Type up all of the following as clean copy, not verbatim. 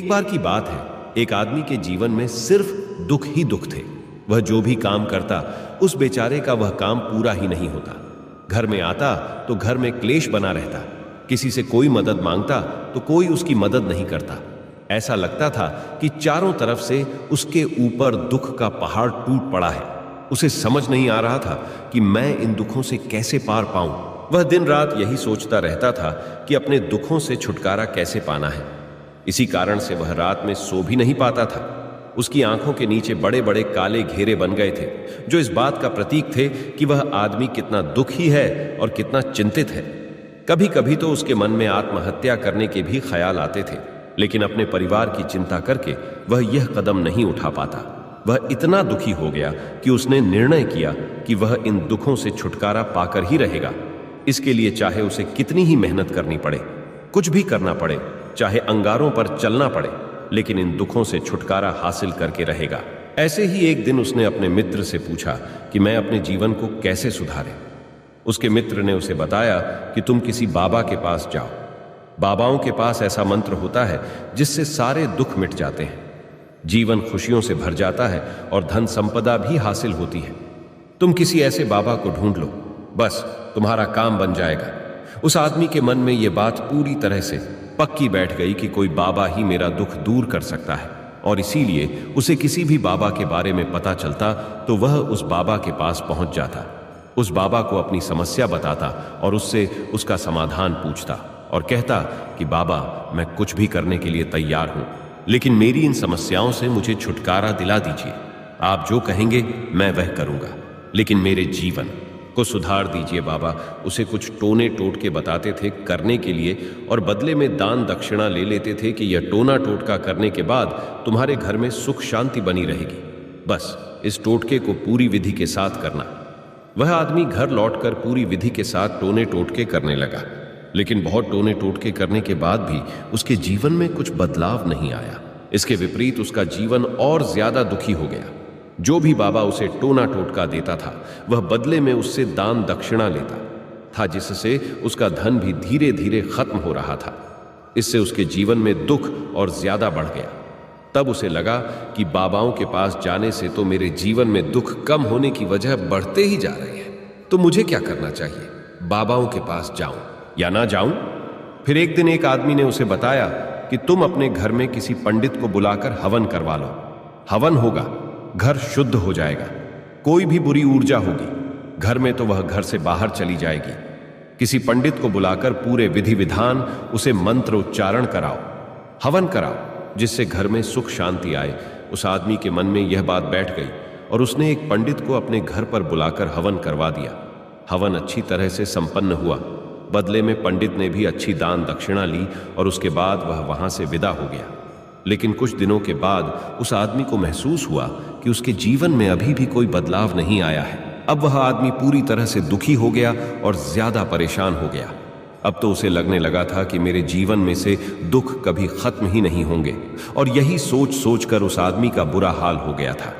एक बार की बात है, एक आदमी के जीवन में सिर्फ दुख ही दुख थे। वह जो भी काम करता, उस बेचारे का वह काम पूरा ही नहीं होता। घर में आता तो घर में क्लेश बना रहता, किसी से कोई मदद मांगता तो कोई उसकी मदद नहीं करता। ऐसा लगता था कि चारों तरफ से उसके ऊपर दुख का पहाड़ टूट पड़ा है। उसे समझ नहीं आ रहा था कि मैं इन दुखों से कैसे पार पाऊं। वह दिन रात यही सोचता रहता था कि अपने दुखों से छुटकारा कैसे पाना है। इसी कारण से वह रात में सो भी नहीं पाता था। उसकी आंखों के नीचे बड़े बड़े काले घेरे बन गए थे, जो इस बात का प्रतीक थे कि वह आदमी कितना दुखी है और कितना चिंतित है। कभी कभी तो उसके मन में आत्महत्या करने के भी ख्याल आते थे, लेकिन अपने परिवार की चिंता करके वह यह कदम नहीं उठा पाता। वह इतना दुखी हो गया कि उसने निर्णय किया कि वह इन दुखों से छुटकारा पाकर ही रहेगा। इसके लिए चाहे उसे कितनी ही मेहनत करनी पड़े, कुछ भी करना पड़े, चाहे अंगारों पर चलना पड़े, लेकिन इन दुखों से छुटकारा हासिल करके रहेगा। ऐसे ही एक दिन उसने अपने मित्र से पूछा कि मैं अपने जीवन को कैसे सुधारें। उसके मित्र ने उसे बताया कि तुम किसी बाबा के पास जाओ। बाबाओं के पास ऐसा मंत्र होता है जिससे सारे दुख मिट जाते हैं, जीवन खुशियों से भर जाता है और धन संपदा भी हासिल होती है। तुम किसी ऐसे बाबा को ढूंढ लो, बस तुम्हारा काम बन जाएगा। उस आदमी के मन में यह बात पूरी तरह से पक्की बैठ गई कि कोई बाबा ही मेरा दुख दूर कर सकता है, और इसीलिए उसे किसी भी बाबा के बारे में पता चलता तो वह उस बाबा के पास पहुंच जाता, उस बाबा को अपनी समस्या बताता और उससे उसका समाधान पूछता और कहता कि बाबा, मैं कुछ भी करने के लिए तैयार हूं, लेकिन मेरी इन समस्याओं से मुझे छुटकारा दिला दीजिए। आप जो कहेंगे मैं वह करूंगा, लेकिन मेरे जीवन को सुधार दीजिए बाबा। उसे कुछ टोने टोटके बताते थे करने के लिए, और बदले में दान दक्षिणा ले लेते थे कि यह टोना टोटका करने के बाद तुम्हारे घर में सुख शांति बनी रहेगी। बस इस टोटके को पूरी विधि के साथ करना। वह आदमी घर लौटकर पूरी विधि के साथ टोने टोटके करने लगा, लेकिन बहुत टोने टोटके करने के बाद भी उसके जीवन में कुछ बदलाव नहीं आया। इसके विपरीत उसका जीवन और ज्यादा दुखी हो गया। जो भी बाबा उसे टोना टोटका देता था, वह बदले में उससे दान दक्षिणा लेता था, जिससे उसका धन भी धीरे धीरे खत्म हो रहा था। इससे उसके जीवन में दुख और ज्यादा बढ़ गया। तब उसे लगा कि बाबाओं के पास जाने से तो मेरे जीवन में दुख कम होने की वजह बढ़ते ही जा रहे हैं, तो मुझे क्या करना चाहिए? बाबाओं के पास जाऊं या ना जाऊं? फिर एक दिन एक आदमी ने उसे बताया कि तुम अपने घर में किसी पंडित को बुलाकर हवन करवा लो। हवन होगा, घर शुद्ध हो जाएगा, कोई भी बुरी ऊर्जा होगी घर में तो वह घर से बाहर चली जाएगी। किसी पंडित को बुलाकर पूरे विधि विधान उसे मंत्र उच्चारण कराओ, हवन कराओ, जिससे घर में सुख शांति आए। उस आदमी के मन में यह बात बैठ गई और उसने एक पंडित को अपने घर पर बुलाकर हवन करवा दिया। हवन अच्छी तरह से संपन्न हुआ। बदले में पंडित ने भी अच्छी दान दक्षिणा ली और उसके बाद वह वहां से विदा हो गया। लेकिन कुछ दिनों के बाद उस आदमी को महसूस हुआ कि उसके जीवन में अभी भी कोई बदलाव नहीं आया है। अब वह आदमी पूरी तरह से दुखी हो गया और ज्यादा परेशान हो गया। अब तो उसे लगने लगा था कि मेरे जीवन में से दुख कभी खत्म ही नहीं होंगे, और यही सोच सोचकर उस आदमी का बुरा हाल हो गया था।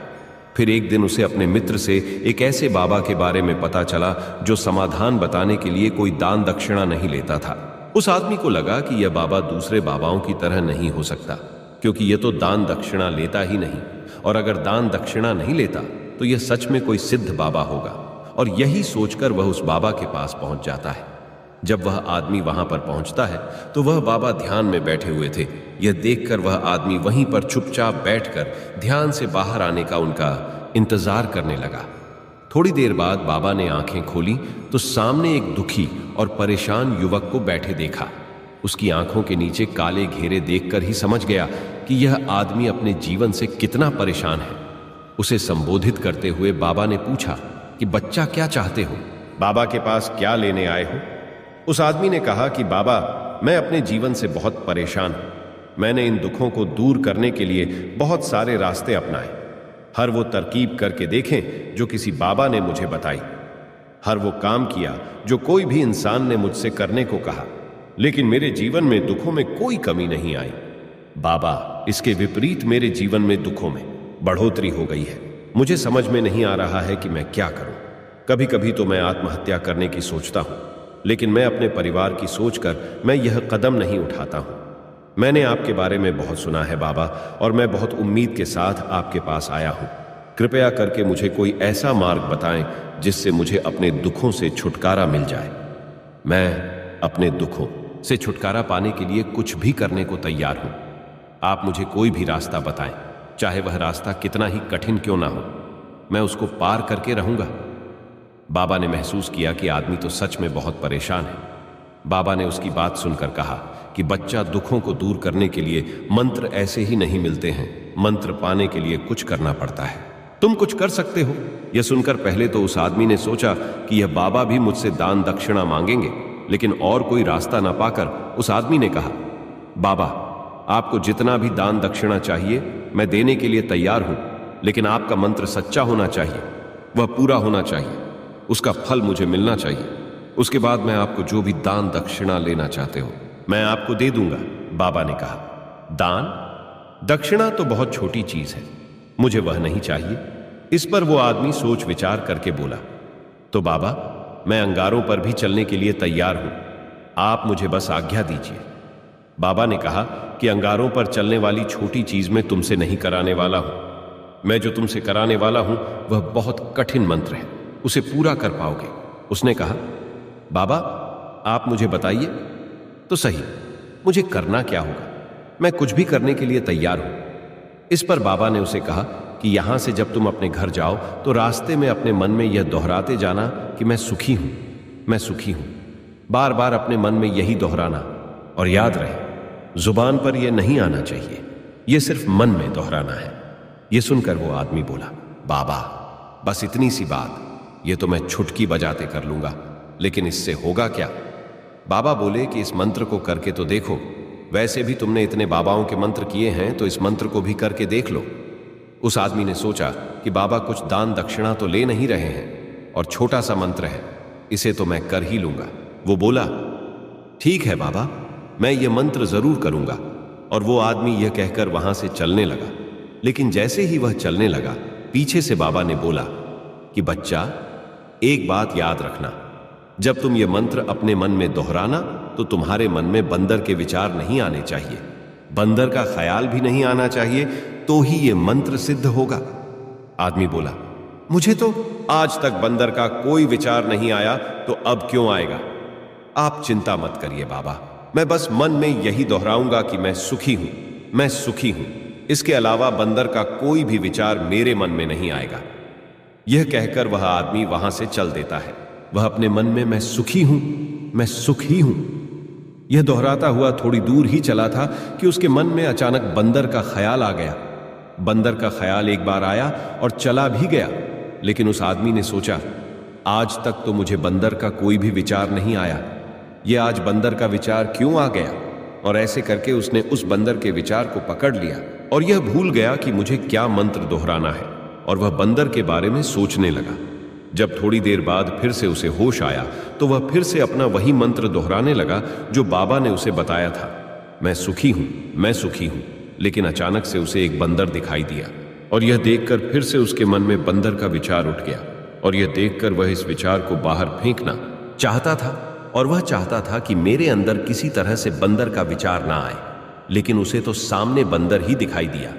फिर एक दिन उसे अपने मित्र से एक ऐसे बाबा के बारे में पता चला जो समाधान बताने के लिए कोई दान दक्षिणा नहीं लेता था। उस आदमी को लगा कि यह बाबा दूसरे बाबाओं की तरह नहीं हो सकता, क्योंकि यह तो दान दक्षिणा लेता ही नहीं, और अगर दान दक्षिणा नहीं लेता तो यह सच में कोई सिद्ध बाबा होगा। और यही सोचकर वह उस बाबा के पास पहुंच जाता है। जब वह आदमी वहां पर पहुंचता है तो वह बाबा ध्यान में बैठे हुए थे। यह देखकर वह आदमी वहीं पर चुपचाप बैठकर ध्यान से बाहर आने का उनका इंतजार करने लगा। थोड़ी देर बाद बाबा ने आंखें खोली तो सामने एक दुखी और परेशान युवक को बैठे देखा। उसकी आंखों के नीचे काले घेरे देखकर ही समझ गया कि यह आदमी अपने जीवन से कितना परेशान है। उसे संबोधित करते हुए बाबा ने पूछा कि बच्चा, क्या चाहते हो? बाबा के पास क्या लेने आए हो? उस आदमी ने कहा कि बाबा, मैं अपने जीवन से बहुत परेशान हूं। मैंने इन दुखों को दूर करने के लिए बहुत सारे रास्ते अपनाए, हर वो तरकीब करके देखें जो किसी बाबा ने मुझे बताई, हर वो काम किया जो कोई भी इंसान ने मुझसे करने को कहा, लेकिन मेरे जीवन में दुखों में कोई कमी नहीं आई। बाबा, इसके विपरीत मेरे जीवन में दुखों में बढ़ोतरी हो गई है। मुझे समझ में नहीं आ रहा है कि मैं क्या करूं। कभी कभी तो मैं आत्महत्या करने की सोचता हूं, लेकिन मैं अपने परिवार की सोचकर मैं यह कदम नहीं उठाता हूं। मैंने आपके बारे में बहुत सुना है बाबा, और मैं बहुत उम्मीद के साथ आपके पास आया हूं। कृपया करके मुझे कोई ऐसा मार्ग बताएं जिससे मुझे अपने दुखों से छुटकारा मिल जाए। मैं अपने दुखों से छुटकारा पाने के लिए कुछ भी करने को तैयार हूं। आप मुझे कोई भी रास्ता बताएं, चाहे वह रास्ता कितना ही कठिन क्यों ना हो, मैं उसको पार करके रहूंगा। बाबा ने महसूस किया कि आदमी तो सच में बहुत परेशान है। बाबा ने उसकी बात सुनकर कहा कि बच्चा, दुखों को दूर करने के लिए मंत्र ऐसे ही नहीं मिलते हैं, मंत्र पाने के लिए कुछ करना पड़ता है। तुम कुछ कर सकते हो। यह सुनकर पहले तो उस आदमी ने सोचा कि यह बाबा भी मुझसे दान दक्षिणा मांगेंगे, लेकिन और कोई रास्ता ना पाकर उस आदमी ने कहा, बाबा, आपको जितना भी दान दक्षिणा चाहिए मैं देने के लिए तैयार हूं, लेकिन आपका मंत्र सच्चा होना चाहिए, वह पूरा होना चाहिए, उसका फल मुझे मिलना चाहिए। उसके बाद मैं आपको जो भी दान दक्षिणा लेना चाहते हो मैं आपको दे दूंगा। बाबा ने कहा, दान दक्षिणा तो बहुत छोटी चीज है, मुझे वह नहीं चाहिए। इस पर वो आदमी सोच विचार करके बोला, तो बाबा, मैं अंगारों पर भी चलने के लिए तैयार हूं, आप मुझे बस आज्ञा दीजिए। बाबा ने कहा कि अंगारों पर चलने वाली छोटी चीज मैं तुमसे नहीं कराने वाला हूं। मैं जो तुमसे कराने वाला हूं वह बहुत कठिन मंत्र है, उसे पूरा कर पाओगे। उसने कहा, बाबा, आप मुझे बताइए तो सही, मुझे करना क्या होगा? मैं कुछ भी करने के लिए तैयार हूं। इस पर बाबा ने उसे कहा कि यहां से जब तुम अपने घर जाओ तो रास्ते में अपने मन में यह दोहराते जाना कि मैं सुखी हूं, मैं सुखी हूं। बार बार अपने मन में यही दोहराना, और याद रहे जुबान पर यह नहीं आना चाहिए, यह सिर्फ मन में दोहराना है। यह सुनकर वो आदमी बोला, बाबा, बस इतनी सी बात, यह तो मैं छुटकी बजाते कर लूंगा, लेकिन इससे होगा क्या? बाबा बोले कि इस मंत्र को करके तो देखो, वैसे भी तुमने इतने बाबाओं के मंत्र किए हैं तो इस मंत्र को भी करके देख लो। उस आदमी ने सोचा कि बाबा कुछ दान दक्षिणा तो ले नहीं रहे हैं और छोटा सा मंत्र है, इसे तो मैं कर ही लूंगा। वो बोला, ठीक है बाबा, मैं ये मंत्र जरूर करूंगा। और वो आदमी यह कहकर वहां से चलने लगा। लेकिन जैसे ही वह चलने लगा, पीछे से बाबा ने बोला कि बच्चा, एक बात याद रखना, जब तुम ये मंत्र अपने मन में दोहराना तो तुम्हारे मन में बंदर के विचार नहीं आने चाहिए, बंदर का ख्याल भी नहीं आना चाहिए, तो ही ये मंत्र सिद्ध होगा। आदमी बोला, मुझे तो आज तक बंदर का कोई विचार नहीं आया, तो अब क्यों आएगा? आप चिंता मत करिए बाबा, मैं बस मन में यही दोहराऊंगा कि मैं सुखी हूं, मैं सुखी हूं। इसके अलावा बंदर का कोई भी विचार मेरे मन में नहीं आएगा। यह कहकर वह आदमी वहां से चल देता है। वह अपने मन में मैं सुखी हूं, मैं सुखी हूं, यह दोहराता हुआ थोड़ी दूर ही चला था कि उसके मन में अचानक बंदर का ख्याल आ गया। बंदर का ख्याल एक बार आया और चला भी गया, लेकिन उस आदमी ने सोचा, आज तक तो मुझे बंदर का कोई भी विचार नहीं आया, यह आज बंदर का विचार क्यों आ गया? और ऐसे करके उसने उस बंदर के विचार को पकड़ लिया और यह भूल गया कि मुझे क्या मंत्र दोहराना है, और वह बंदर के बारे में सोचने लगा। जब थोड़ी देर बाद फिर से उसे होश आया तो वह फिर से अपना वही मंत्र दोहराने लगा जो बाबा ने उसे बताया था, मैं सुखी हूं, मैं सुखी हूं। लेकिन अचानक से उसे एक बंदर दिखाई दिया और यह देखकर फिर से उसके मन में बंदर का विचार उठ गया, और यह देखकर वह इस विचार को बाहर फेंकना चाहता था, और वह चाहता था कि मेरे अंदर किसी तरह से बंदर का विचार ना आए, लेकिन उसे तो सामने बंदर ही दिखाई दिया।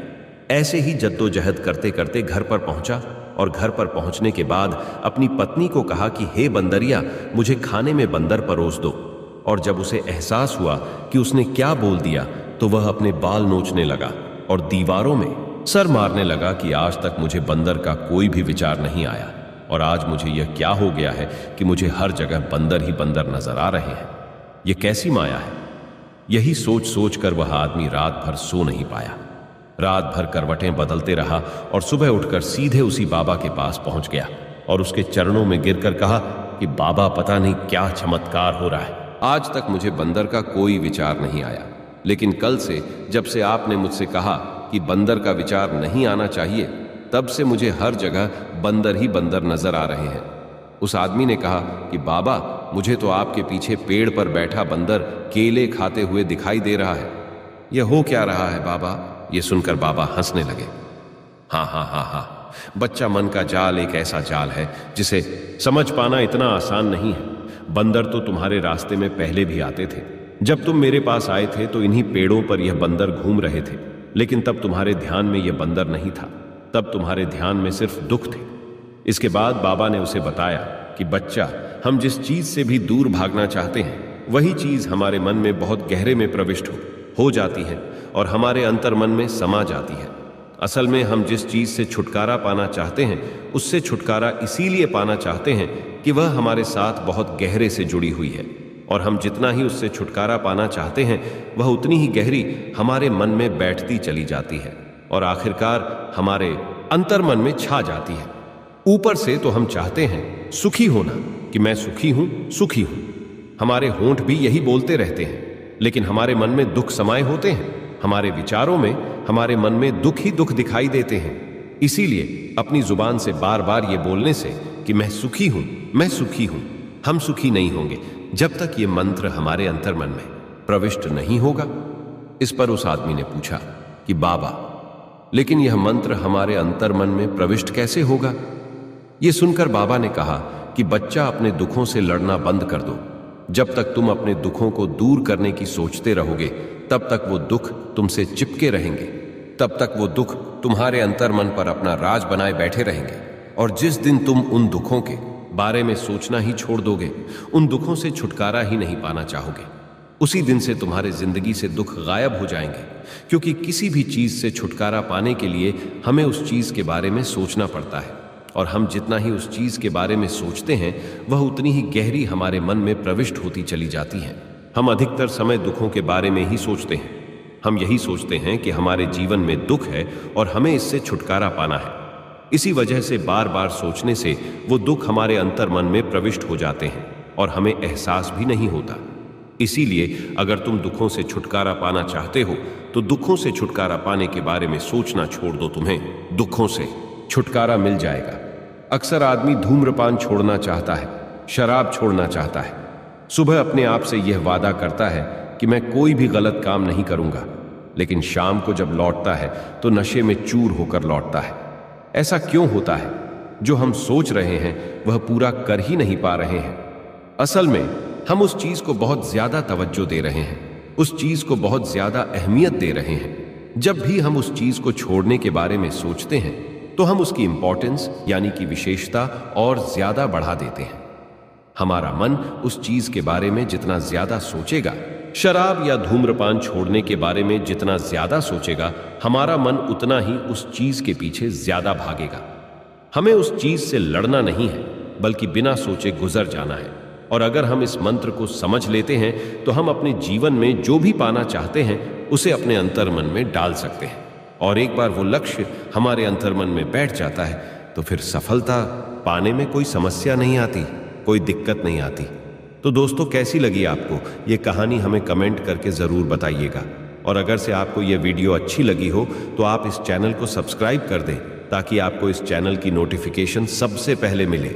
ऐसे ही जद्दोजहद करते करते घर पर पहुंचा, और घर पर पहुंचने के बाद अपनी पत्नी को कहा कि हे बंदरिया, मुझे खाने में बंदर परोस दो। और जब उसे एहसास हुआ कि उसने क्या बोल दिया तो वह अपने बाल नोचने लगा और दीवारों में सर मारने लगा कि आज तक मुझे बंदर का कोई भी विचार नहीं आया, और आज मुझे यह क्या हो गया है कि मुझे हर जगह बंदर ही बंदर नजर आ रहे हैं, यह कैसी माया है? यही सोच सोच कर वह आदमी रात भर सो नहीं पाया। रात भर करवटें बदलते रहा और सुबह उठकर सीधे उसी बाबा के पास पहुंच गया और उसके चरणों में गिरकर कहा कि बाबा, पता नहीं क्या चमत्कार हो रहा है, आज तक मुझे बंदर का कोई विचार नहीं आया, लेकिन कल से जब से आपने मुझसे कहा कि बंदर का विचार नहीं आना चाहिए, तब से मुझे हर जगह बंदर ही बंदर नजर आ रहे हैं। उस आदमी ने कहा कि बाबा, मुझे तो आपके पीछे पेड़ पर बैठा बंदर केले खाते हुए दिखाई दे रहा है, यह हो क्या रहा है बाबा? ये सुनकर बाबा हंसने लगे। हाँ हाँ हाँ हाँ, बच्चा, मन का जाल एक ऐसा जाल है जिसे समझ पाना इतना आसान नहीं है। बंदर तो तुम्हारे रास्ते में पहले भी आते थे, जब तुम मेरे पास आए थे तो इन्हीं पेड़ों पर यह बंदर घूम रहे थे, लेकिन तब तुम्हारे ध्यान में यह बंदर नहीं था। तब तुम्हारे ध्यान में सिर्फ दुख थे। इसके बाद बाबा ने उसे बताया कि बच्चा, हम जिस चीज से भी दूर भागना चाहते हैं वही चीज हमारे मन में बहुत गहरे में प्रविष्ट हो जाती है और हमारे अंतर मन में समा जाती है। असल में हम जिस चीज से छुटकारा पाना चाहते हैं उससे छुटकारा इसीलिए पाना चाहते हैं कि वह हमारे साथ बहुत गहरे से जुड़ी हुई है, और हम जितना ही उससे छुटकारा पाना चाहते हैं वह उतनी ही गहरी हमारे मन में बैठती चली जाती है और आखिरकार हमारे अंतर मन में छा जाती है। ऊपर से तो हम चाहते हैं सुखी होना, कि मैं सुखी हूं, सुखी हूं। हमारे होंठ भी यही बोलते रहते हैं, लेकिन हमारे मन में दुख समाये होते हैं। हमारे विचारों में, हमारे मन में दुख ही दुख दिखाई देते हैं। इसीलिए अपनी जुबान से बार बार ये बोलने से कि मैं सुखी हूं, मैं सुखी हूं, हम सुखी नहीं होंगे जब तक ये मंत्र हमारे अंतर मन में प्रविष्ट नहीं होगा। इस पर उस आदमी ने पूछा कि बाबा, लेकिन यह मंत्र हमारे अंतर मन में प्रविष्ट कैसे होगा? यह सुनकर बाबा ने कहा कि बच्चा, अपने दुखों से लड़ना बंद कर दो। जब तक तुम अपने दुखों को दूर करने की सोचते रहोगे तब तक वो दुख तुमसे चिपके रहेंगे, तब तक वो दुख तुम्हारे अंतर मन पर अपना राज बनाए बैठे रहेंगे। और जिस दिन तुम उन दुखों के बारे में सोचना ही छोड़ दोगे, उन दुखों से छुटकारा ही नहीं पाना चाहोगे, उसी दिन से तुम्हारे जिंदगी से दुख गायब हो जाएंगे। क्योंकि किसी भी चीज से छुटकारा पाने के लिए हमें उस चीज के बारे में सोचना पड़ता है, और हम जितना ही उस चीज के बारे में सोचते हैं वह उतनी ही गहरी हमारे मन में प्रविष्ट होती चली जाती है। हम अधिकतर समय दुखों के बारे में ही सोचते हैं। हम यही सोचते हैं कि हमारे जीवन में दुख है और हमें इससे छुटकारा पाना है। इसी वजह से बार बार सोचने से वो दुख हमारे अंतर मन में प्रविष्ट हो जाते हैं और हमें एहसास भी नहीं होता। इसीलिए अगर तुम दुखों से छुटकारा पाना चाहते हो तो दुखों से छुटकारा पाने के बारे में सोचना छोड़ दो, तुम्हें दुखों से छुटकारा मिल जाएगा। अक्सर आदमी धूम्रपान छोड़ना चाहता है, शराब छोड़ना चाहता है, सुबह अपने आप से यह वादा करता है कि मैं कोई भी गलत काम नहीं करूंगा, लेकिन शाम को जब लौटता है तो नशे में चूर होकर लौटता है। ऐसा क्यों होता है? जो हम सोच रहे हैं वह पूरा कर ही नहीं पा रहे हैं। असल में हम उस चीज को बहुत ज्यादा तवज्जो दे रहे हैं, उस चीज को बहुत ज्यादा अहमियत दे रहे हैं। जब भी हम उस चीज को छोड़ने के बारे में सोचते हैं तो हम उसकी इंपॉर्टेंस यानी कि विशेषता और ज्यादा बढ़ा देते हैं। हमारा मन उस चीज के बारे में जितना ज्यादा सोचेगा, शराब या धूम्रपान छोड़ने के बारे में जितना ज्यादा सोचेगा, हमारा मन उतना ही उस चीज के पीछे ज्यादा भागेगा। हमें उस चीज से लड़ना नहीं है, बल्कि बिना सोचे गुजर जाना है। और अगर हम इस मंत्र को समझ लेते हैं तो हम अपने जीवन में जो भी पाना चाहते हैं उसे अपने अंतर मन में डाल सकते हैं। और एक बार वो लक्ष्य हमारे अंतर मन में बैठ जाता है तो फिर सफलता पाने में कोई समस्या नहीं आती, कोई दिक्कत नहीं आती। तो दोस्तों, कैसी लगी आपको ये कहानी? हमें कमेंट करके ज़रूर बताइएगा। और अगर से आपको ये वीडियो अच्छी लगी हो तो आप इस चैनल को सब्सक्राइब कर दें ताकि आपको इस चैनल की नोटिफिकेशन सबसे पहले मिले।